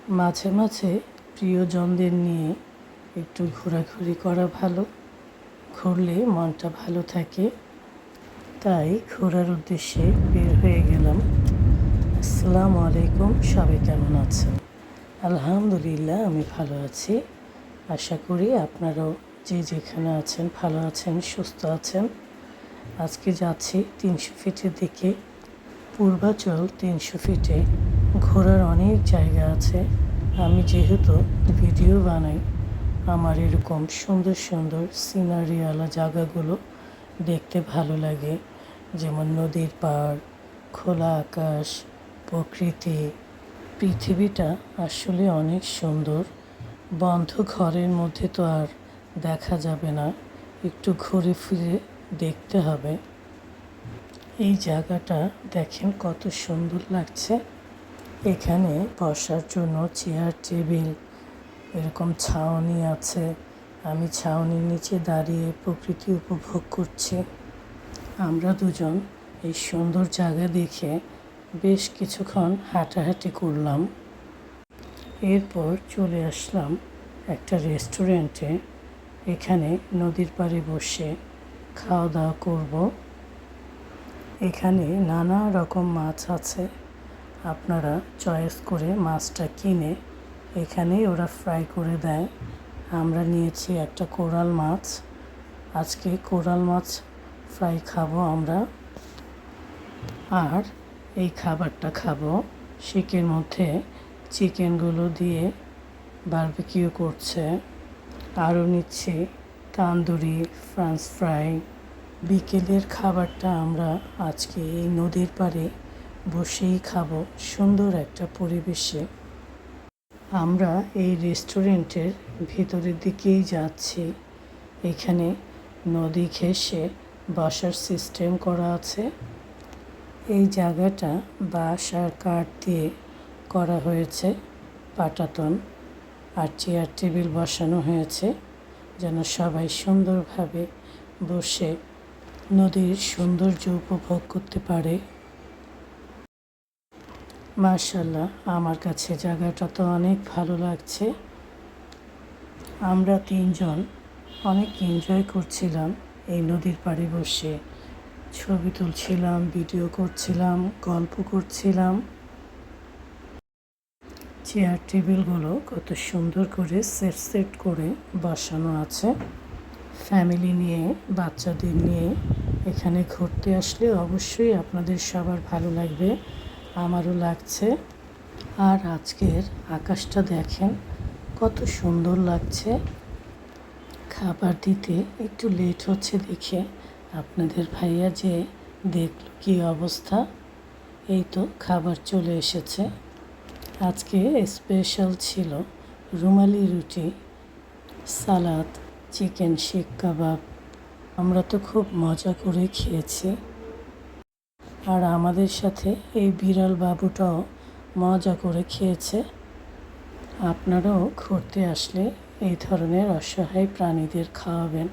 মাঝে মাঝে প্রিয়জনদের নিয়ে একটু ঘোরাঘুরি করা ভালো। ঘুরলে মনটা ভালো থাকে, তাই ঘোরার উদ্দেশ্যে বের হয়ে গেলাম। আসসালামু আলাইকুম, সবাই কেমন আছেন? আলহামদুলিল্লাহ, আমি ভালো আছি। আশা করি আপনারাও যে যেখানে আছেন ভালো আছেন, সুস্থ আছেন। আজকে যাচ্ছি 300 ফিটের দিকে। পূর্বাচল 300 ফিটে ঘোরার অনেক জায়গা আছে। আমি যেহেতু ভিডিও বানাই, আমার এরকম সুন্দর সুন্দর সিনারিওয়ালা জায়গাগুলো দেখতে ভালো লাগে। যেমন নদীর পাড়, খোলা আকাশ, প্রকৃতি। পৃথিবীটা আসলে অনেক সুন্দর। বন্ধ ঘরের মধ্যে তো আর দেখা যাবে না, একটু ঘুরে ফিরে দেখতে হবে। এই জায়গাটা দেখেন কত সুন্দর লাগছে। এখানে বসার জন্য চেয়ার টেবিল, এরকম ছাউনি আছে। আমি ছাউনির নিচে দাঁড়িয়ে প্রকৃতি উপভোগ করছি। আমরা দুজন এই সুন্দর জায়গা দেখে বেশ কিছুক্ষণ হাঁটাহাঁটি করলাম। এরপর চলে আসলাম একটা রেস্টুরেন্টে। এখানে নদীর পাড়ে বসে খাওয়া দাওয়া করব। এখানে নানা রকম মাছ আছে, আপনারা চয়েস করে মাছটা কিনে এখানেই ওরা ফ্রাই করে দেয়। আমরা নিয়েছি একটা কোরাল মাছ। আজকে কোরাল মাছ ফ্রাই খাবো আমরা। আর এই খাবারটা খাবো শিকের মধ্যে চিকেনগুলো দিয়ে বারবিকিউ করছে। আরও নিচ্ছি তান্দুরি ফ্রান্স ফ্রাই। বিকেলের খাবারটা আমরা আজকে এই নদীর পাড়ে বসেই খাবো, সুন্দর একটা পরিবেশে। আমরা এই রেস্টুরেন্টের ভিতরের দিকেই যাচ্ছি। এখানে নদী ঘেঁষে বসার সিস্টেম করা আছে। এই জায়গাটা বাঁশ আর কাঠ দিয়ে করা হয়েছে, পাটাতন। আর চেয়ার টেবিল বসানো হয়েছে যেন সবাই সুন্দরভাবে বসে নদীর সৌন্দর্য উপভোগ করতে পারে। মাশাআল্লাহ, আমার কাছে জায়গাটা তো অনেক ভালো লাগছে। আমরা তিনজন অনেক এনজয় করছিলাম এই নদীর পাড়ে বসে। ছবি তুলছিলাম, ভিডিও করছিলাম, গল্প করছিলাম। চেয়ার টেবিলগুলো কত সুন্দর করে সেট করে বসানো আছে। ফ্যামিলি নিয়ে, বাচ্চাদের নিয়ে এখানে ঘুরতে আসলে অবশ্যই আপনাদের সবার ভালো লাগবে, আমারও লাগছে। আর আজকের আকাশটা দেখেন কত সুন্দর লাগছে। খাবার দিতে একটু লেট হচ্ছে দেখে আপনাদের ভাইয়া যে দেখল কী অবস্থা। এই তো খাবার চলে এসেছে। আজকে স্পেশাল ছিল রুমালি রুটি, সালাদ, চিকেন শিক কাবাব। আমরা তো খুব মজা করে খেয়েছি। আর আমাদের সাথে এই বিড়াল বাবুটাও মজা করে খেয়েছে। আপনারাও ঘুরতে আসলে এই ধরনের অসহায় প্রাণীদের খাওয়াবেন।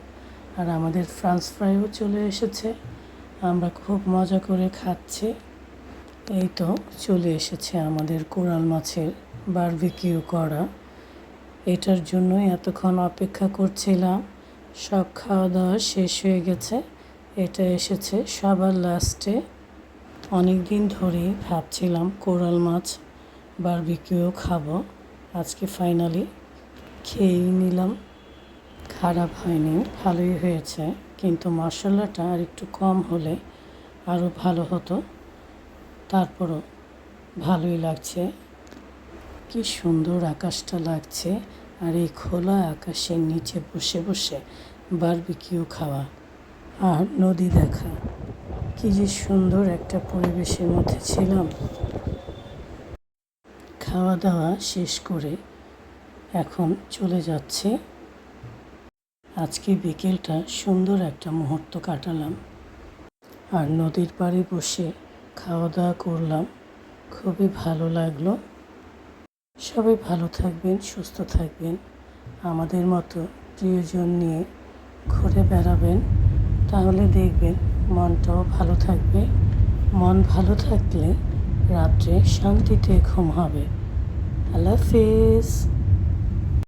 আর আমাদের ফ্রান্স ফ্রাইও চলে এসেছে, আমরা খুব মজা করে খাচ্ছি। এই তো চলে এসেছে আমাদের কোরাল মাছের বারবিকিউ করা। এটার জন্যই এতক্ষণ অপেক্ষা করছিলাম। সব খাওয়া দাওয়া শেষ হয়ে গেছে, এটা এসেছে সবার লাস্টে। অনেক দিন ধরেই ভাবছিলাম কোরাল মাছ বারবিকিউ খাবো, আজকে ফাইনালি খেয়েই নিলাম। খারাপ হয়নি, ভালোই হয়েছে, কিন্তু মশলাটা আর একটু কম হলে আরও ভালো হতো। তারপরও ভালোই লাগছে। কি সুন্দর আকাশটা লাগছে। আর এই খোলা আকাশের নিচে বসে বসে বারবিকিউ খাওয়া আর নদী দেখা, কি যে সুন্দর একটা পরিবেশের মধ্যে ছিলাম। খাওয়া দাওয়া শেষ করে এখন চলে যাচ্ছে। আজকে বিকেলটা সুন্দর একটা মুহূর্ত কাটালাম আর নদীর পাড়ে বসে খাওয়া দাওয়া করলাম, খুবই ভালো লাগলো। সবাই ভালো থাকবেন, সুস্থ থাকবেন। আমাদের মতো প্রিয়জন নিয়ে ঘুরে বেড়াবেন, তাহলে দেখবেন মনটাও ভালো থাকবে। মন ভালো থাকলে রাত্রে শান্তিতে ঘুম হবে। আল্লাহ হাফেজ।